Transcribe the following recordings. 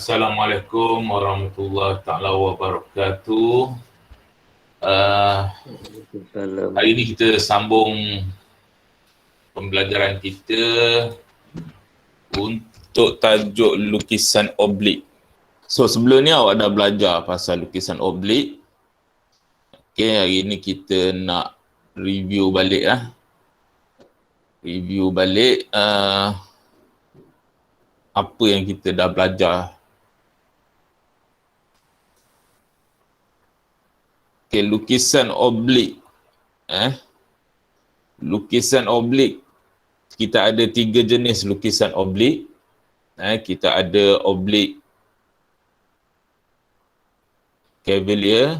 Assalamualaikum warahmatullahi taala wabarakatuh. Hari ini kita sambung pembelajaran kita untuk tajuk lukisan oblik. So sebelum ni awak dah belajar pasal lukisan oblik. Okay, hari ni kita nak review balik lah. Review balik apa yang kita dah belajar. Okay, lukisan oblik. Lukisan oblik. Kita ada 3 jenis lukisan oblik. Kita ada oblik Cavalier.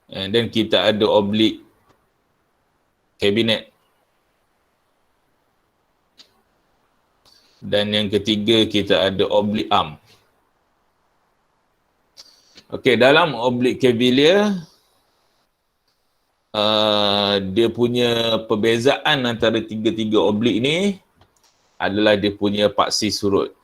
And then kita ada oblik cabinet. Dan yang ketiga kita ada oblik arm. Okey, dalam oblik Cavalier dia punya perbezaan antara tiga-tiga oblik ni adalah dia punya paksi surut.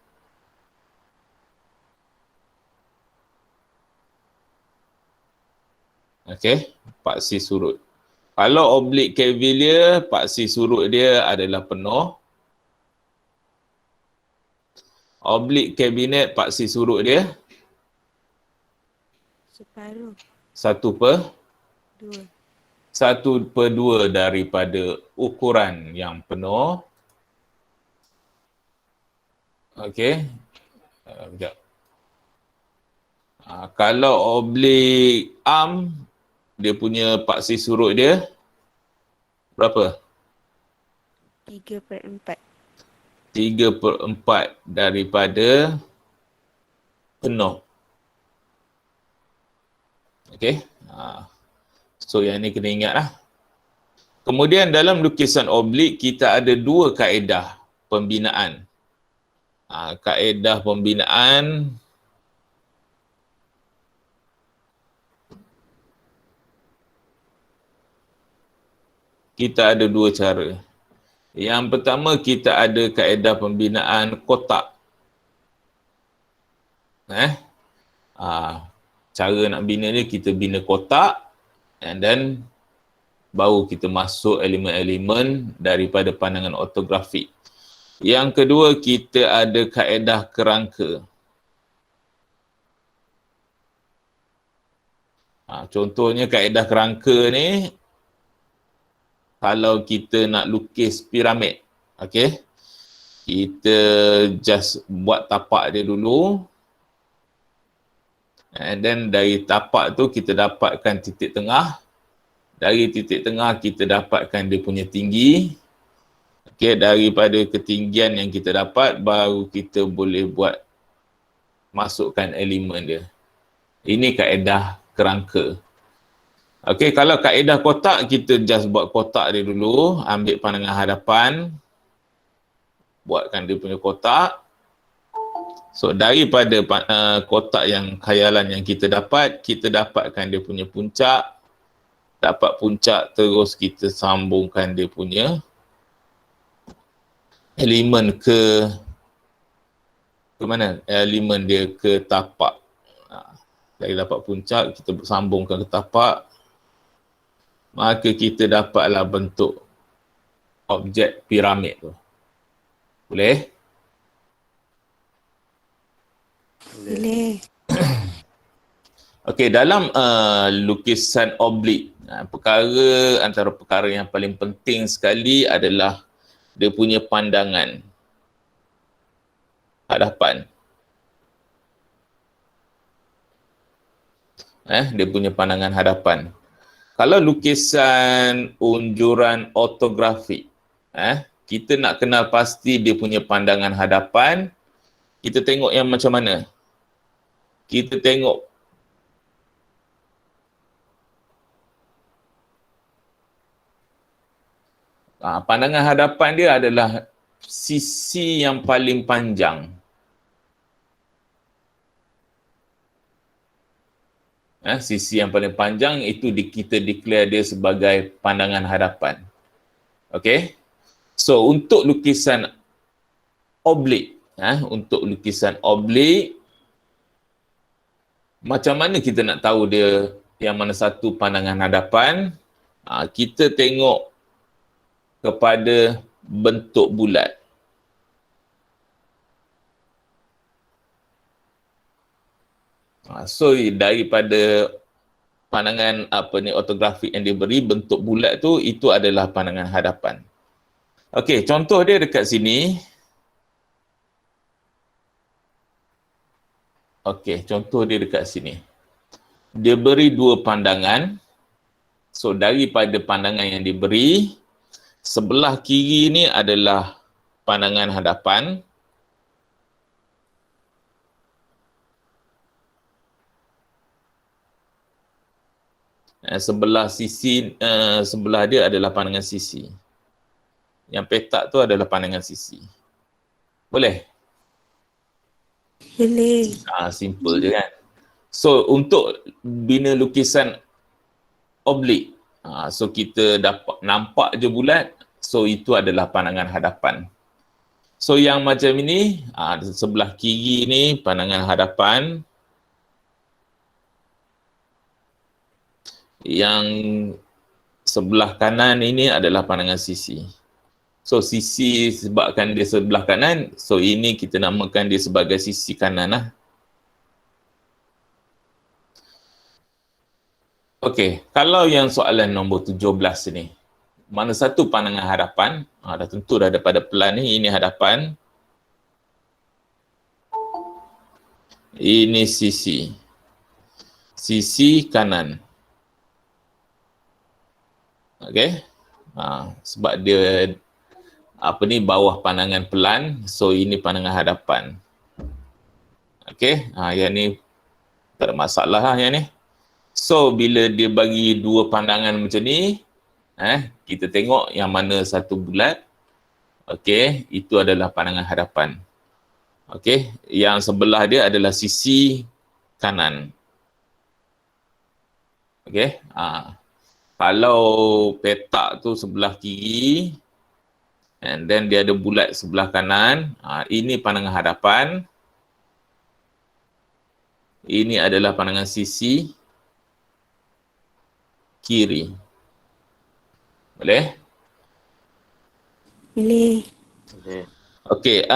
Okey, paksi surut. Kalau oblik Cavalier, paksi surut dia adalah penuh. Oblik cabinet, paksi surut dia separuh. 1/2 daripada ukuran yang penuh. Okey. Sekejap. Kalau oblik arm, dia punya paksi surut dia berapa? 3/4. 3/4 daripada penuh. Okey. So yang ni kena ingat lah. Kemudian dalam lukisan oblik kita ada 2 kaedah pembinaan. Kaedah pembinaan kita ada 2 cara. Yang pertama kita ada kaedah pembinaan kotak. Cara nak bina ni kita bina kotak and then baru kita masuk elemen-elemen daripada pandangan ortografik. Yang kedua kita ada kaedah kerangka. Contohnya kaedah kerangka ni kalau kita nak lukis piramid, okey, kita just buat tapak dia dulu. And then dari tapak tu kita dapatkan titik tengah. Dari titik tengah kita dapatkan dia punya tinggi. Okey, daripada ketinggian yang kita dapat baru kita boleh buat masukkan elemen dia. Ini kaedah kerangka. Okey, kalau kaedah kotak kita just buat kotak dia dulu, ambil pandangan hadapan, buatkan dia punya kotak. So daripada kotak yang khayalan yang kita dapatkan dia punya puncak. Dapat puncak terus kita sambungkan dia punya elemen ke mana? Elemen dia ke tapak. Dari dapat puncak kita sambungkan ke tapak. Maka kita dapatlah bentuk objek piramid tu. Boleh? Boleh. Okey, dalam lukisan oblik, antara perkara yang paling penting sekali adalah dia punya pandangan hadapan. Dia punya pandangan hadapan. Kalau lukisan unjuran ortografik, kita nak kenal pasti dia punya pandangan hadapan, kita tengok yang macam mana? Kita tengok pandangan hadapan dia adalah sisi yang paling panjang. Sisi yang paling panjang itu kita declare dia sebagai pandangan hadapan. Okey. So untuk lukisan oblik. Untuk lukisan oblik, macam mana kita nak tahu dia yang mana satu pandangan hadapan? Kita tengok kepada bentuk bulat. So daripada pandangan ortografik yang diberi, bentuk bulat tu, itu adalah pandangan hadapan. Okey, contoh dia dekat sini. Okey, contoh dia dekat sini. Dia beri dua pandangan. So, daripada pandangan yang diberi, sebelah kiri ni adalah pandangan hadapan. Sebelah sisi, sebelah dia adalah pandangan sisi. Yang petak tu adalah pandangan sisi. Boleh? Boleh. Simple je kan. So, untuk bina lukisan oblik, so kita dapat nampak je bulat, so itu adalah pandangan hadapan. So, yang macam ini, sebelah kiri ni pandangan hadapan. Yang sebelah kanan ini adalah pandangan sisi. So, sisi sebabkan dia sebelah kanan, so ini kita namakan dia sebagai sisi kanan lah. Okey, kalau yang soalan nombor 17 ni, mana satu pandangan hadapan? Dah tentu dah daripada pelan ni, ini hadapan. Ini sisi. Sisi kanan. Okey. Sebab dia bawah pandangan pelan, so ini pandangan hadapan. Okey, yang ni tak ada masalah lah yang ni. So bila dia bagi dua pandangan macam ni, kita tengok yang mana satu bulat. Okey, itu adalah pandangan hadapan. Okey, yang sebelah dia adalah sisi kanan. Okey, kalau petak tu sebelah kiri, and then dia ada bulat sebelah kanan, ini pandangan hadapan. Ini adalah pandangan sisi kiri. Boleh? Boleh. Okay,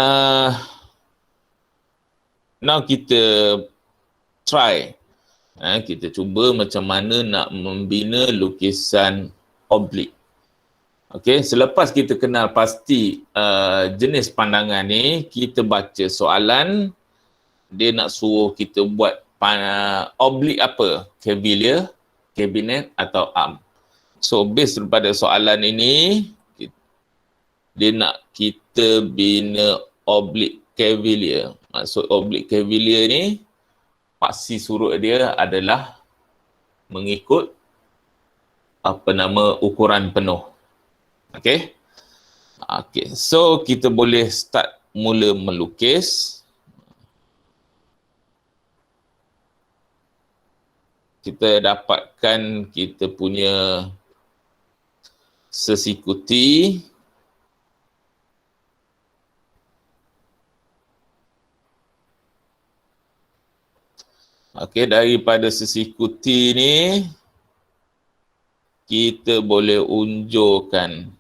now kita try. Kita cuba macam mana nak membina lukisan oblik. Okay, selepas kita kenal pasti jenis pandangan ni, kita baca soalan. Dia nak suruh kita buat oblik apa? Cavalier, cabinet atau arm. So, based daripada soalan ini, dia nak kita bina oblik cavalier. Maksud oblik cavalier ni, paksi surut dia adalah mengikut ukuran penuh. Okay. Okay. So, kita boleh start mula melukis. Kita dapatkan kita punya sesikuti. Okey, daripada sesikuti ni kita boleh unjurkan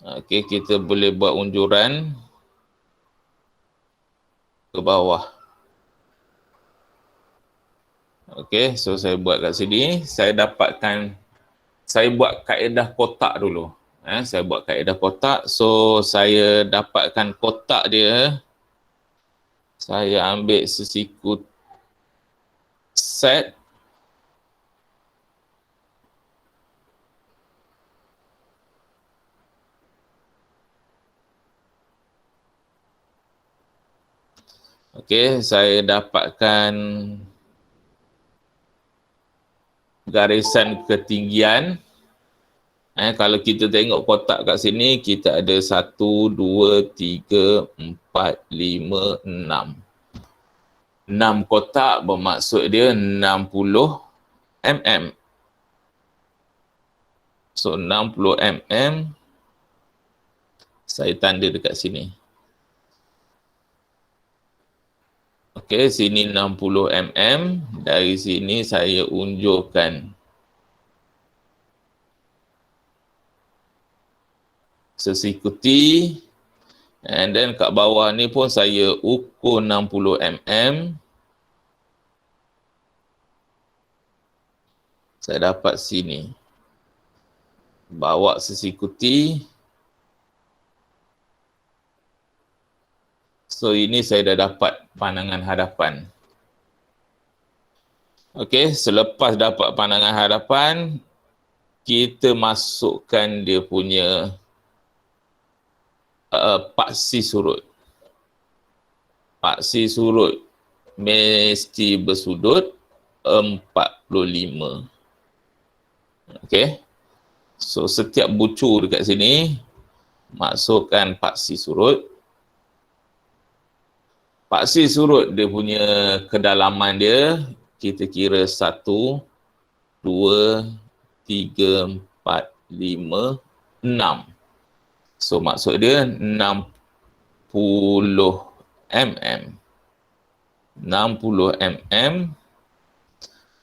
okey, kita boleh buat unjuran ke bawah. Okey, so saya buat kat sini, saya buat kaedah kotak dulu. Saya buat kaedah kotak. So, saya dapatkan kotak dia. Saya ambil sesiku set. Okey, saya dapatkan garisan ketinggian. Kalau kita tengok kotak kat sini, kita ada 1, 2, 3, 4, 5, 6. 6 6 kotak bermaksud dia 60 mm. So 60 mm saya tanda dekat sini. Okey, sini 60 mm. Dari sini saya unjurkan sesikuti. And then kat bawah ni pun saya ukur 60 mm. Saya dapat sini. Bawa sesikuti. So ini saya dah dapat pandangan hadapan. Okey, selepas dapat pandangan hadapan, kita masukkan dia punya paksi surut. Paksi surut mesti bersudut 45. Okey. So setiap bucur dekat sini masukkan paksi surut. Paksi surut dia punya kedalaman dia kita kira 1, 2, 3, 4, 5, 6. So maksud dia 60 mm. 60 mm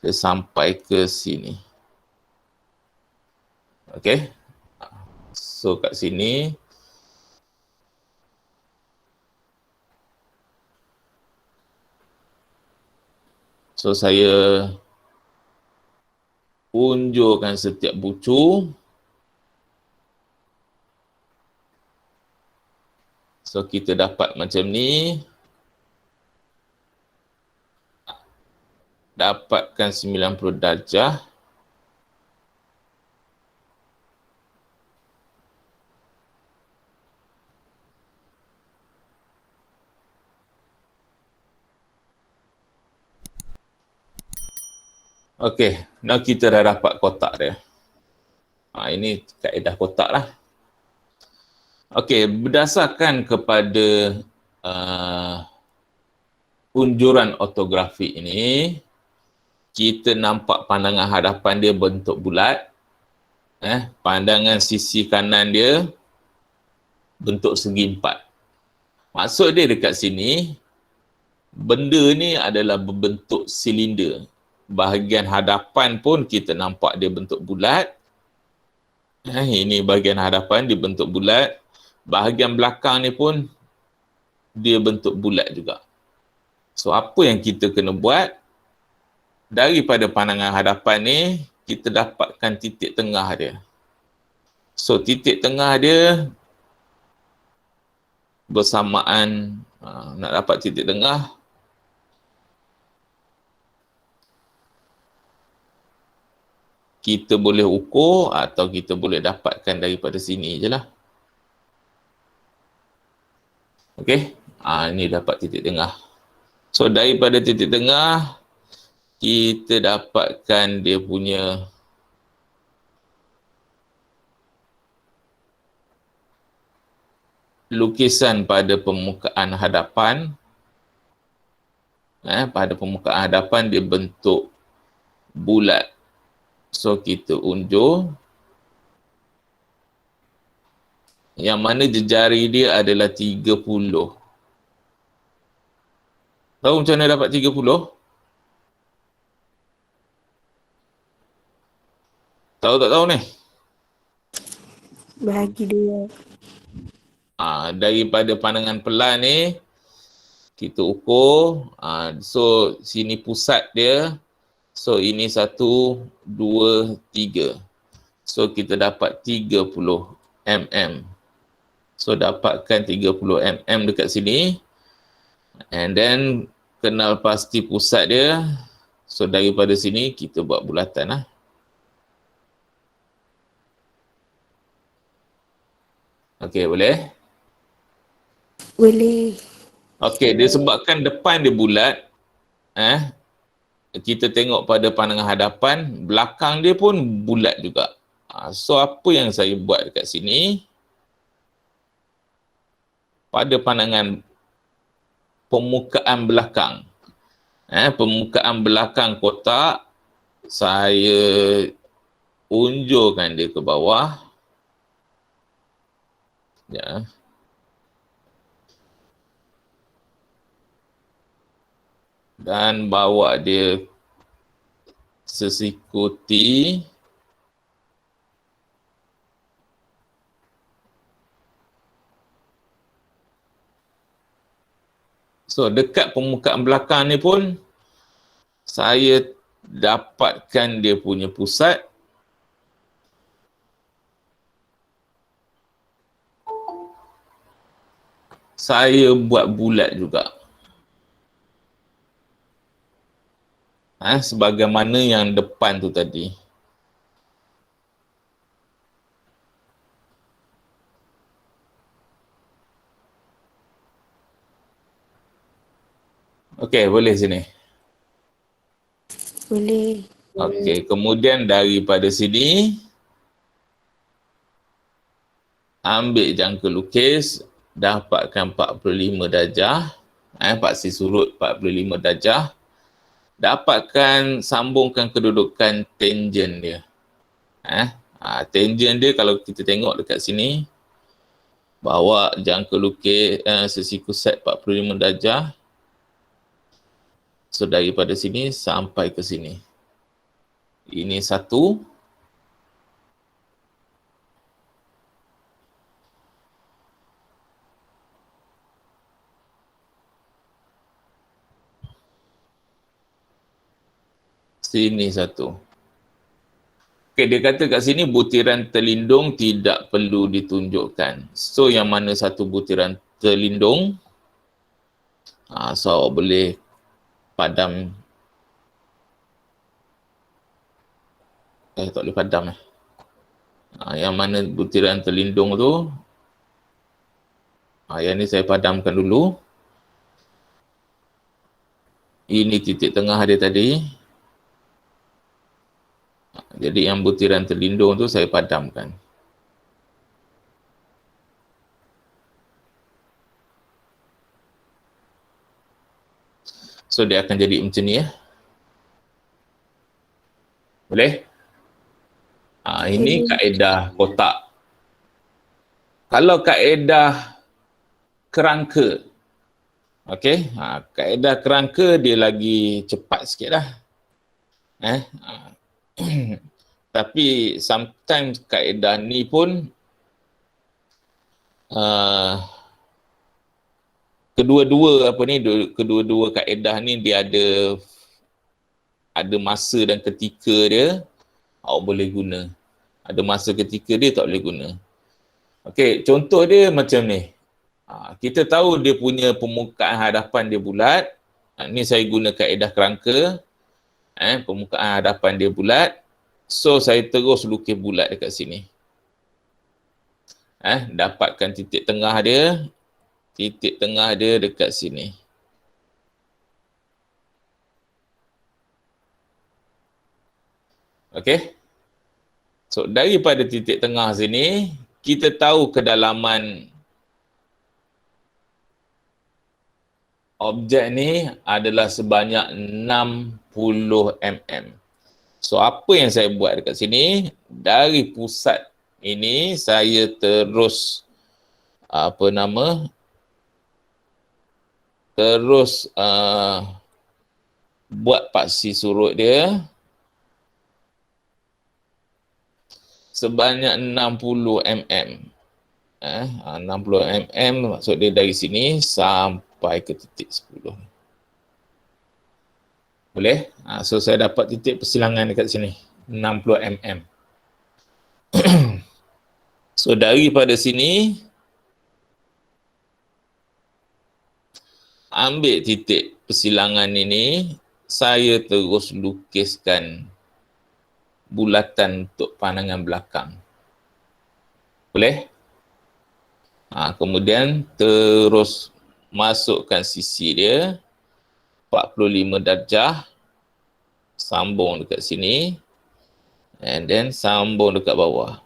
dia sampai ke sini. Okey. So kat sini so saya unjurkan setiap bucur. So kita dapat macam ni. Dapatkan 90 darjah. Okey, now kita dah dapat kotak dia. Ini kaedah kotak lah. Okey, berdasarkan kepada unjuran ortografi ini, kita nampak pandangan hadapan dia bentuk bulat. Pandangan sisi kanan dia bentuk segi empat. Maksud dia dekat sini, benda ni adalah berbentuk silinder. Bahagian hadapan pun kita nampak dia bentuk bulat. Ini bahagian hadapan dia bentuk bulat. Bahagian belakang ni pun dia bentuk bulat juga. So apa yang kita kena buat? Daripada pandangan hadapan ni, kita dapatkan titik tengah dia. So titik tengah dia bersamaan, nak dapat titik tengah, kita boleh ukur atau kita boleh dapatkan daripada sini je lah. Okey, ini dapat titik tengah. So daripada titik tengah, kita dapatkan dia punya lukisan pada permukaan hadapan. Pada permukaan hadapan dia bentuk bulat. So kita unjur. Yang mana jejari dia adalah 30. Tahu macam mana dapat 30? Tahu tak tahu ni? Bahagi dua. Daripada pandangan pelan ni, kita ukur. So sini pusat dia. So ini 1, 2, 3. So kita dapat 30 mm. So dapatkan 30 mm dekat sini. And then kenal pasti pusat dia. So daripada sini kita buat bulatan lah. Okey, boleh? Boleh. Okey, disebabkan depan dia bulat, kita tengok pada pandangan hadapan, belakang dia pun bulat juga. So apa yang saya buat dekat sini, pada pandangan permukaan belakang, Permukaan belakang kotak, saya unjurkan dia ke bawah. Ya. Dan bawa dia sesikuti so dekat permukaan belakang ni pun saya dapatkan dia punya pusat. Saya buat bulat juga. Sebagaimana yang depan tu tadi. Okey, boleh sini. Boleh. Okey, kemudian daripada sini ambil jangka lukis, dapatkan 45 darjah, paksi surut 45 darjah. Dapatkan, sambungkan kedudukan tangent dia. Tangent dia kalau kita tengok dekat sini, bawa jangka lukis sesiku set 45 darjah. So daripada sini sampai ke sini. Ini satu. Sini satu. Okay, dia kata kat sini butiran terlindung tidak perlu ditunjukkan. So yang mana satu butiran terlindung, so boleh padam. Tak boleh padam. Yang mana butiran terlindung tu, yang ni saya padamkan dulu. Ini titik tengah dia tadi. Jadi yang butiran terlindung tu saya padamkan. So dia akan jadi macam ni ya. Boleh? Ini kaedah kotak. Kalau kaedah kerangka, okey, kaedah kerangka dia lagi cepat sikit lah. Tapi sometimes kaedah ni pun kedua-dua kaedah ni dia ada masa dan ketika dia awak boleh guna. Ada masa ketika dia tak boleh guna. Okey, contoh dia macam ni. Kita tahu dia punya permukaan hadapan dia bulat. Ni saya guna kaedah kerangka. Permukaan hadapan dia bulat. So saya terus lukis bulat dekat sini. Dapatkan titik tengah dia. Titik tengah dia dekat sini. Okey. So daripada titik tengah sini, kita tahu kedalaman objek ni adalah sebanyak 60 mm. So apa yang saya buat dekat sini, dari pusat ini saya terus buat paksi surut dia sebanyak 60 mm. 60 mm maksud dia dari sini sampai ke titik 10. Boleh? So saya dapat titik persilangan dekat sini 60 mm. So daripada sini ambil titik persilangan ini, saya terus lukiskan bulatan untuk pandangan belakang. Boleh? Kemudian terus masukkan sisi dia 45 darjah, sambung dekat sini, and then sambung dekat bawah.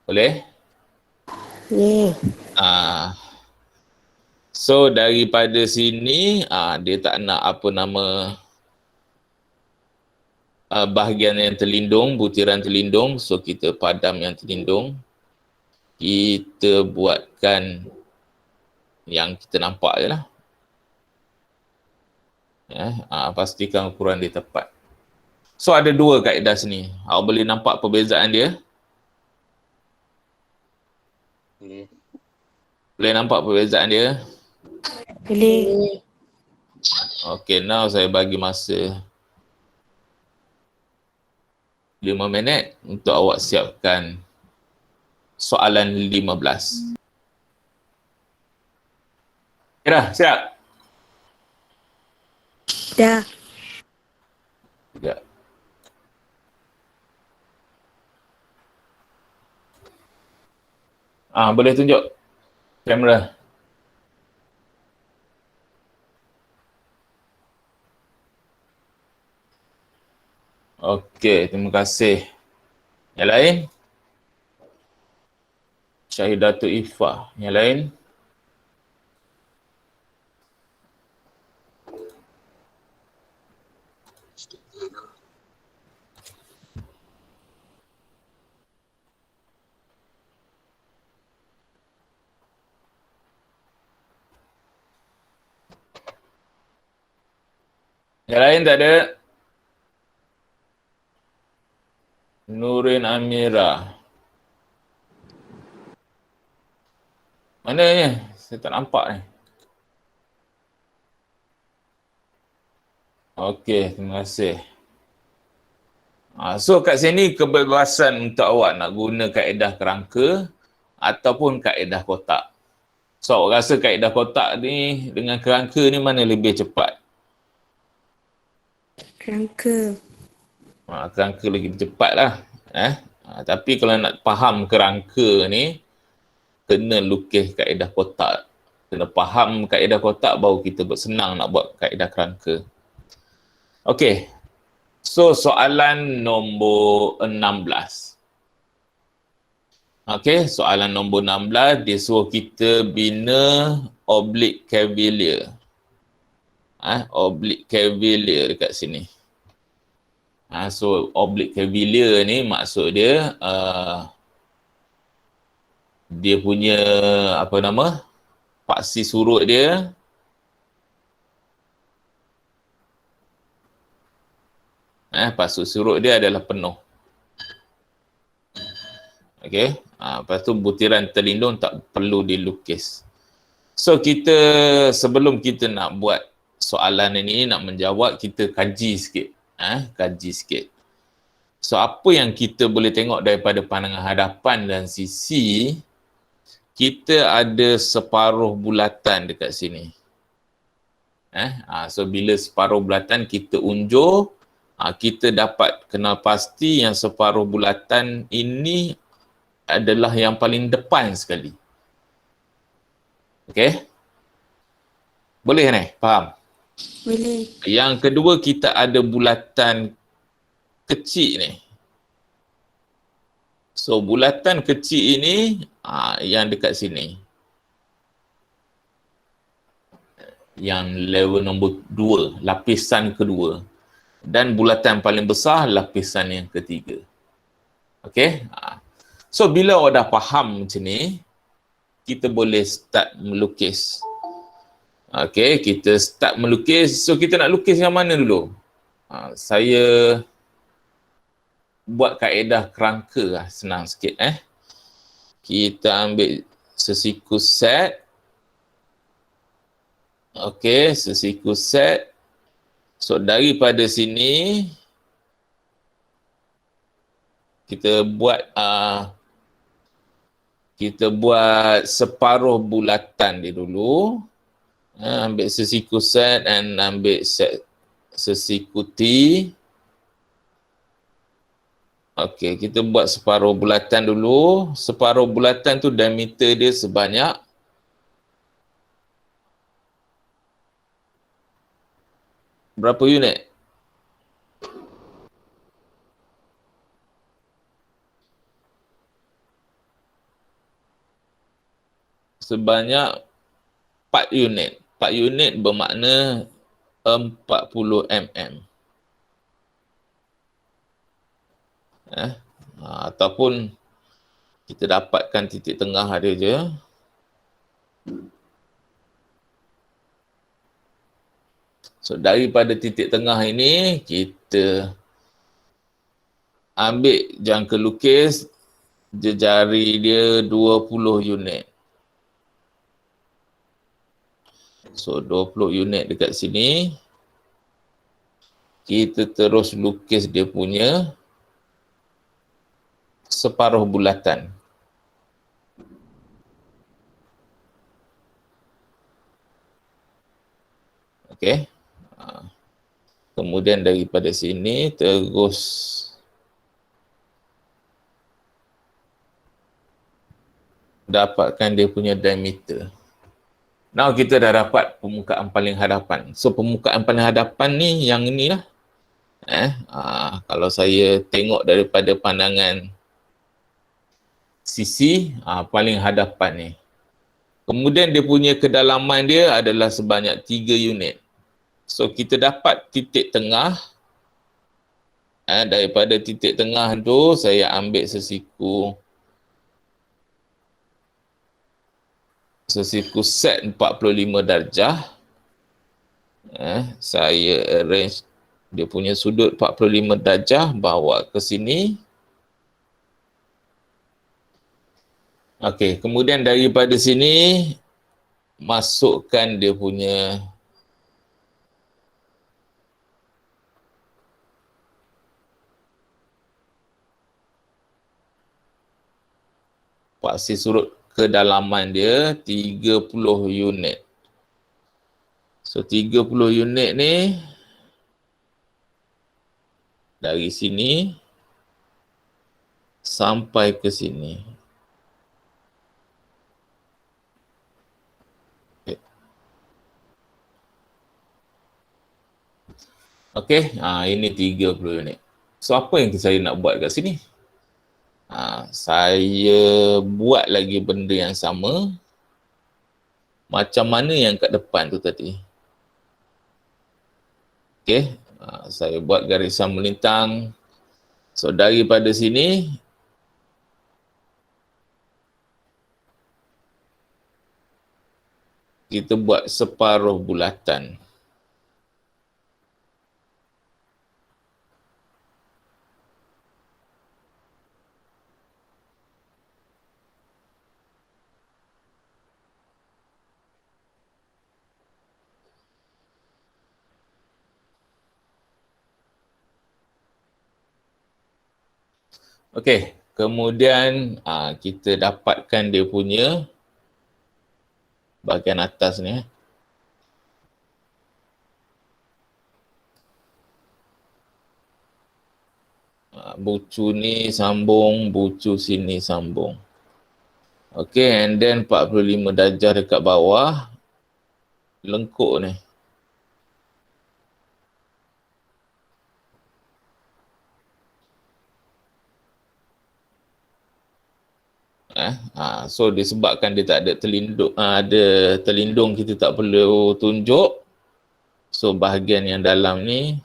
Boleh? Boleh. So daripada sini dia tak nak apa nama bahagian yang terlindung, butiran terlindung. So kita padam yang terlindung. Kita buatkan yang kita nampak je lah. Pastikan ukuran dia tepat. So ada dua kaedah sini. Awak boleh nampak perbezaan dia? Boleh nampak perbezaan dia? Boleh. Okay, now saya bagi masa 5 minit untuk awak siapkan soalan 15. Dah, siap? Dah. Sekejap. Boleh tunjuk kamera. Okey, terima kasih. Yang lain? Syahidatul Ifah. Yang lain? Yang lain tak ada? Nurin Amira. Mana ni? Saya tak nampak ni. Okey, terima kasih. So kat sini kebebasan untuk awak nak guna kaedah kerangka ataupun kaedah kotak. So awak rasa kaedah kotak ni dengan kerangka ni mana lebih cepat? Kerangka. Kerangka lagi cepat lah. Tapi kalau nak faham kerangka ni, kena lukis kaedah kotak. Kena faham kaedah kotak baru kita senang nak buat kaedah kerangka. Okey. So soalan nombor 16. Okey, soalan nombor 16 dia suruh kita bina oblique cavalier. Oblique cavalier dekat sini. So oblique cavalier ni maksud dia dia punya apa nama? Paksi surut dia paksi surut dia adalah penuh. Okey. Lepas tu butiran terlindung tak perlu dilukis. So kita sebelum kita nak buat soalan ini, nak menjawab, kita kaji sikit. Kaji sikit. So apa yang kita boleh tengok daripada pandangan hadapan dan sisi, kita ada separuh bulatan dekat sini. So bila separuh bulatan kita unjur, kita dapat kenal pasti yang separuh bulatan ini adalah yang paling depan sekali. Okey? Boleh ni? Faham? Boleh. Yang kedua, kita ada bulatan kecil ni. So bulatan kecil ini yang dekat sini. Yang level nombor 2, lapisan kedua. Dan bulatan paling besar, lapisan yang ketiga. Okey? So bila awak dah faham macam ni, kita boleh start melukis. Okey, kita start melukis. So kita nak lukis yang mana dulu? Saya buat kaedah kerangka lah, senang sikit. Kita ambil sesiku set. Okey, sesiku set. So daripada sini kita buat separuh bulatan dia dulu. Ambil sesiku set dan ambil set sesiku T. Okey, kita buat separuh bulatan dulu. Separuh bulatan tu diameter dia sebanyak berapa unit? Sebanyak 4 unit. 4 unit bermakna 40 mm. Ataupun kita dapatkan titik tengah dia je. So daripada titik tengah ini kita ambil jangka lukis jejari dia 20 unit. So 20 unit dekat sini. Kita terus lukis dia punya separuh bulatan. Okey. Kemudian daripada sini terus dapatkan dia punya diameter. Now kita dah dapat permukaan paling hadapan. So permukaan paling hadapan ni yang ni lah. Kalau saya tengok daripada pandangan sisi paling hadapan ni. Kemudian dia punya kedalaman dia adalah sebanyak 3 unit. So kita dapat titik tengah. Daripada titik tengah tu saya ambil sesiku set 45 darjah. Saya arrange dia punya sudut 45 darjah, bawa ke sini. Okey, kemudian daripada sini masukkan dia punya paksi surut kedalaman dia 30 unit. So 30 unit ni dari sini sampai ke sini. Okey, ini 30 unit. So apa yang saya nak buat kat sini? Saya buat lagi benda yang sama macam mana yang kat depan tu tadi. Okey, saya buat garisan melintang. So daripada sini kita buat separuh bulatan. Okey, kemudian kita dapatkan dia punya bahagian atas ni. Bucu ni sambung, bucu sini sambung. Okey, and then 45 darjah dekat bawah, lengkuk ni. So disebabkan dia tak ada terlindung, kita tak perlu tunjuk. So bahagian yang dalam ni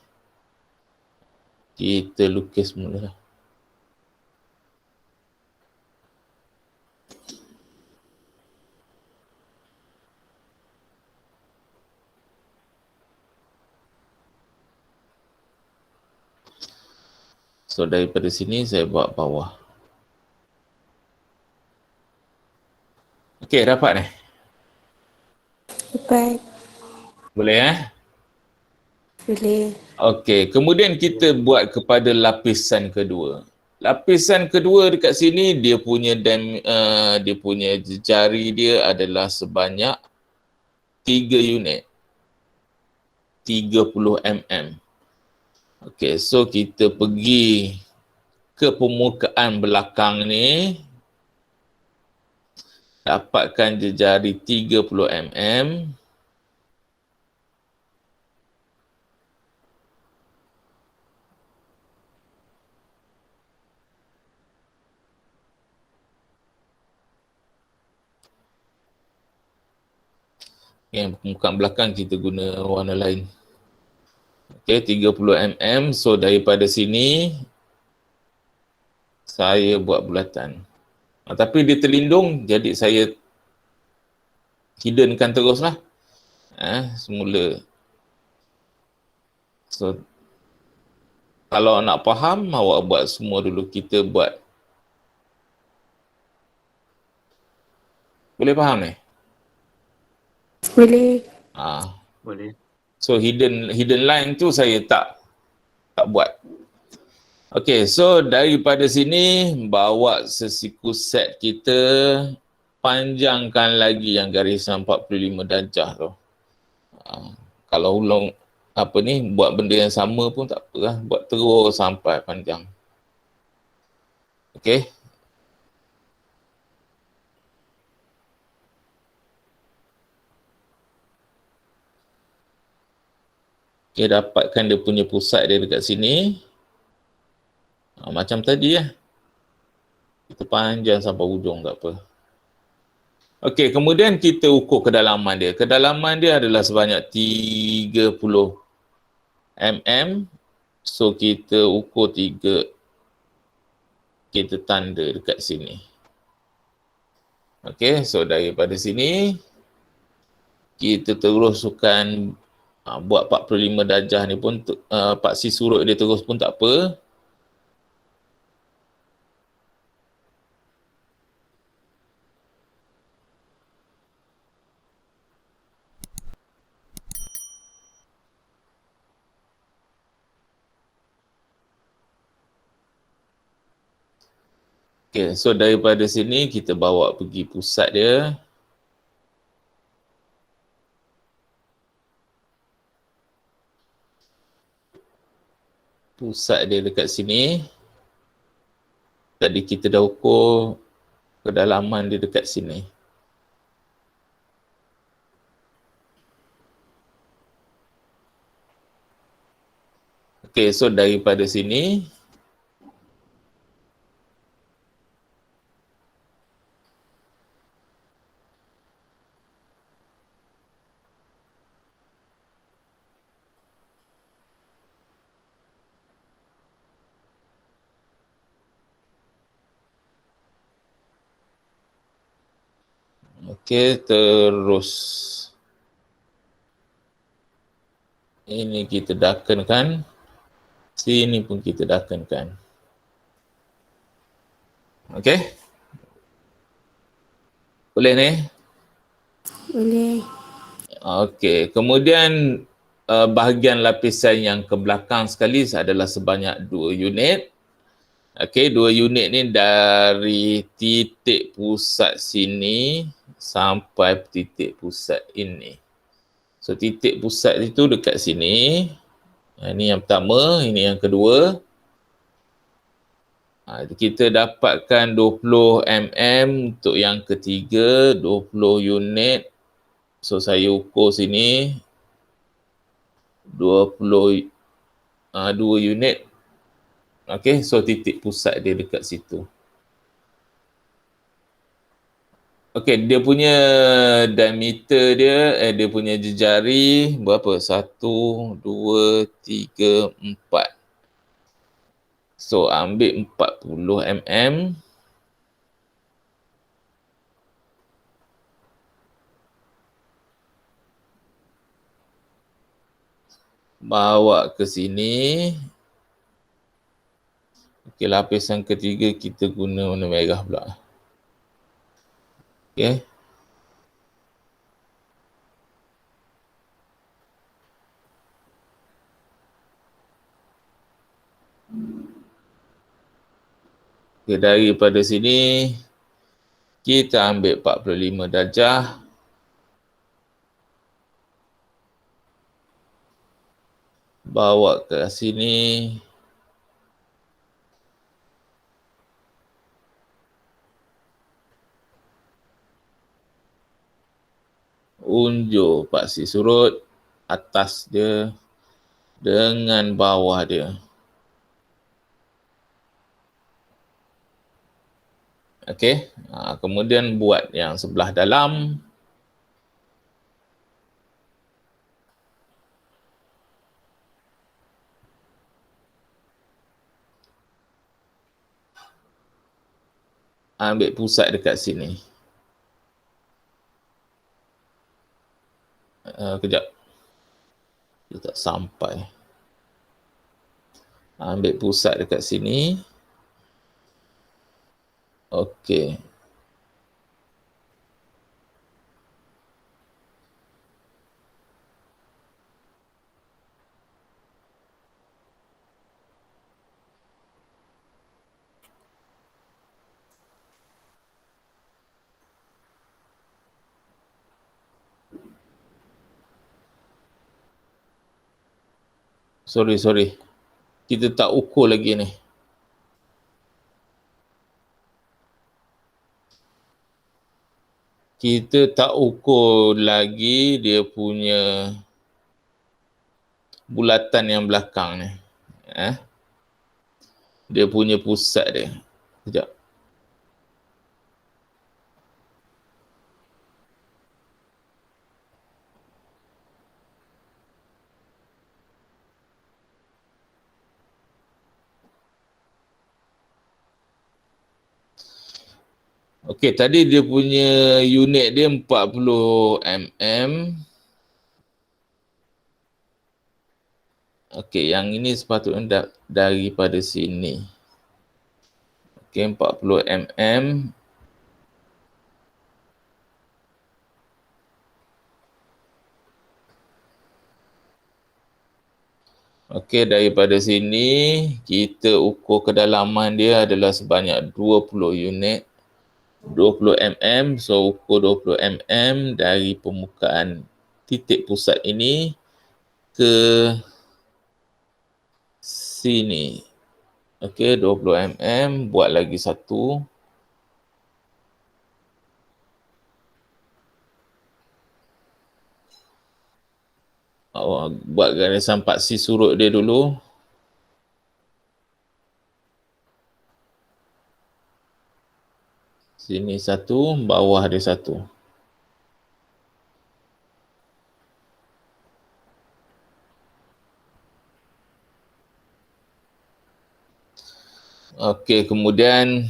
kita lukis mula. So daripada sini saya buat bawah. Okey, dapat ni? Dapat. Boleh Boleh. Okey, kemudian kita buat kepada lapisan kedua. Lapisan kedua dekat sini dia punya jari dia adalah sebanyak 3 unit. 30 mm. Okey, so kita pergi ke permukaan belakang ni, dapatkan jejari 30 mm. Yang permukaan belakang kita guna warna lain. Okay, 30 mm. So daripada sini saya buat bulatan. Tapi dia terlindung, jadi saya hiddenkan teruslah. Semula. So kalau nak faham, awak buat semua dulu. Kita buat. Boleh faham ni? Boleh. Boleh. So hidden line tu saya tak buat. Okay, so daripada sini bawa sesiku set kita, panjangkan lagi yang garisan 45 darjah tu. Kalau ulang buat benda yang sama pun tak apa lah. Buat terus sampai panjang. Okay. Okay, dapatkan dia punya pusat dia dekat sini. Macam tadi lah. Kita panjang sampai hujung, tak apa. Okey, kemudian kita ukur kedalaman dia. Kedalaman dia adalah sebanyak 30 mm. So, kita ukur 3. Kita tanda dekat sini. Okey, so daripada sini, kita teruskan buat 45 darjah ni pun, paksi surut dia terus pun tak apa. Okay, so daripada sini kita bawa pergi pusat dia. Pusat dia dekat sini. Tadi kita dah ukur kedalaman dia dekat sini. Okay, so daripada sini, okey, terus ini kita darkenkan, sini pun kita darkenkan. Okey? Boleh ni? Boleh. Okey, kemudian bahagian lapisan yang ke belakang sekali adalah sebanyak 2 unit. Okey, 2 unit ni dari titik pusat sini sampai titik pusat ini. So titik pusat itu dekat sini. Ini yang pertama, ini yang kedua. Kita dapatkan 20 mm untuk yang ketiga, 20 unit. So saya ukur sini 2 unit. Okey, so titik pusat dia dekat situ. Okey, dia punya diameter dia punya jejari berapa? 1, 2, 3, 4. So, ambil 40 mm. Bawa ke sini. Okey, lapisan ketiga kita guna warna merah pula. Okey. Okay, daripada sini kita ambil 45 darjah. Bawa ke sini. Unjuk paksi surut atas dia dengan bawah dia. Okey, kemudian buat yang sebelah dalam. ambil pusat dekat sini. Kejap. Dia tak sampai. Ambil pusat dekat sini. Okey. Sorry. Kita tak ukur lagi ni. Kita tak ukur lagi dia punya bulatan yang belakang ni. Dia punya pusat dia. Sekejap. Okey, tadi dia punya unit dia 40 mm. Okey, yang ini sepatutnya daripada sini. Okey, 40 mm. Okey, daripada sini kita ukur kedalaman dia adalah sebanyak 20 unit. 20 mm, so ukur 20 mm dari permukaan titik pusat ini ke sini. Okey, 20 mm, buat lagi satu. Buat garisan paksi surut dia dulu. Sini satu, bawah dia satu. Okey, kemudian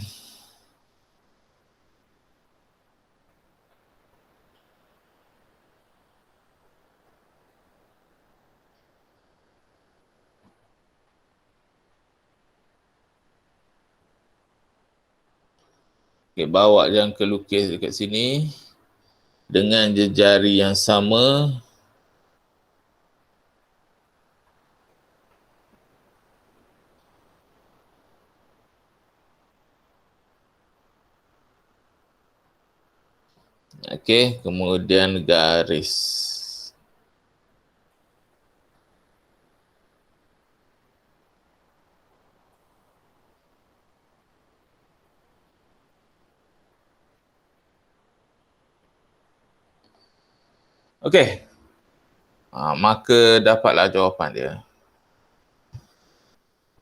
bawa jangka lukis dekat sini dengan jejari yang sama. Okey, kemudian garis. Okey. Maka dapatlah jawapan dia.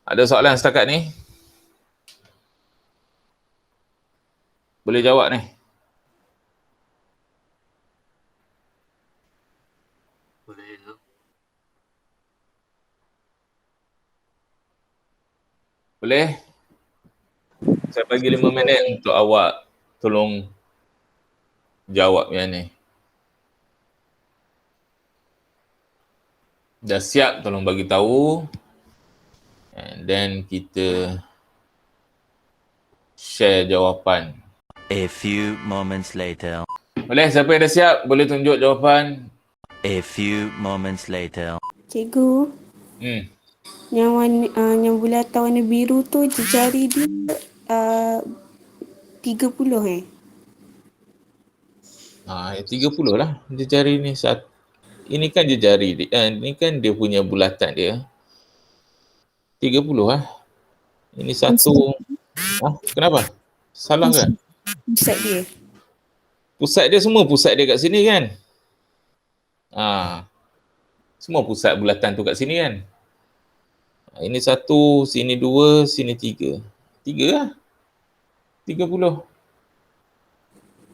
Ada soalan setakat ni? Boleh jawab ni? Boleh tu. Boleh? Saya bagi 5 minit untuk awak tolong jawab yang ni. Dah siap, tolong bagi tahu. And then kita share jawapan. A few moments later. Boleh? Siapa yang dah siap boleh tunjuk jawapan. A few moments later. Cikgu, yang warna yang bulatan warna biru tu jari dia 30 30 lah jejari ni. Ini kan jejari dia. Ini kan dia punya bulatan dia. 30 lah. Ini satu. Kenapa? Salah kan? pusat dia. Pusat dia semua pusat dia kat sini kan? Semua pusat bulatan tu kat sini kan? Ini satu, sini dua, sini tiga. 3 lah. 30.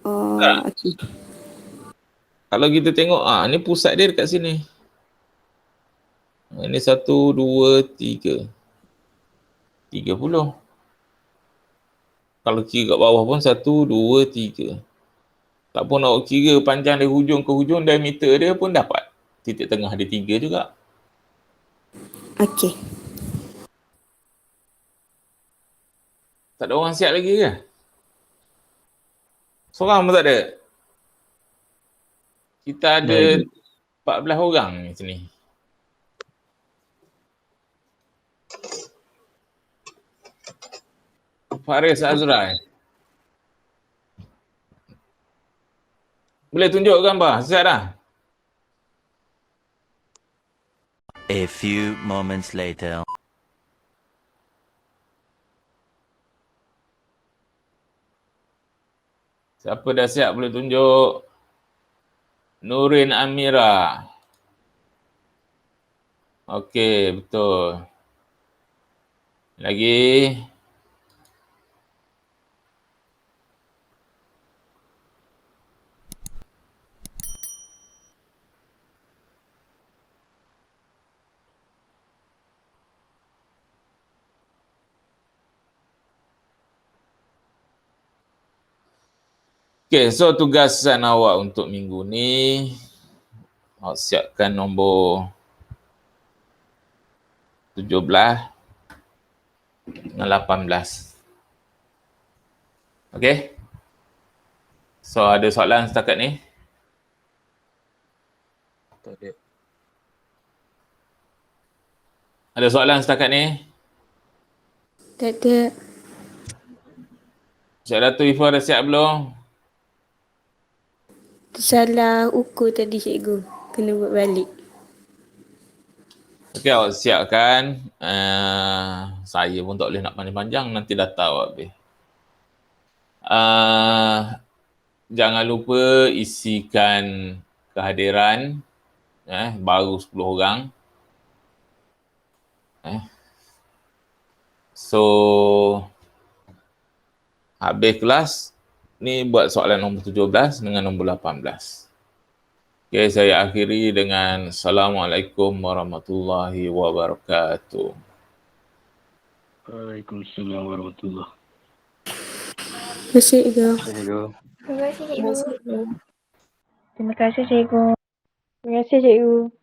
Okey. Kalau kita tengok, ni pusat dia dekat sini. Ini 1, 2, 3. 30. Kalau kira kat bawah pun 1, 2, 3. Tak pun nak kira panjang dari hujung ke hujung, diameter dia pun dapat. Titik tengah dia 3 juga. Okey. Tak ada orang siap lagi ke? Seorang pun tak ada. Kita ada 14 orang ni sini. Faris Azrai. Boleh tunjuk gambar? Siap dah? A few moments later. Siapa dah siap boleh tunjuk? Nurin Amira. Okey, betul. Lagi. Okey, so tugasan awak untuk minggu ni, awak siapkan nombor 17 dengan 18. Okey? So, ada soalan setakat ni? Tak ada. Ada soalan setakat ni? Tak ada. Cik Dato' Ifah dah siap belum? Tersalah ukur tadi cikgu. Kena buat balik. Okey, awak siapkan. Saya pun tak boleh nak panjang-panjang, nanti data awak habis. Jangan lupa isikan kehadiran. Baru 10 orang. So, habis kelas, ni buat soalan nombor 17 dengan nombor 18. Okay, saya akhiri dengan Assalamualaikum warahmatullahi wabarakatuh. Waalaikumsalam warahmatullahi. Terima kasih, cikgu. Terima kasih, cikgu. Terima kasih, cikgu. Terima kasih, cikgu.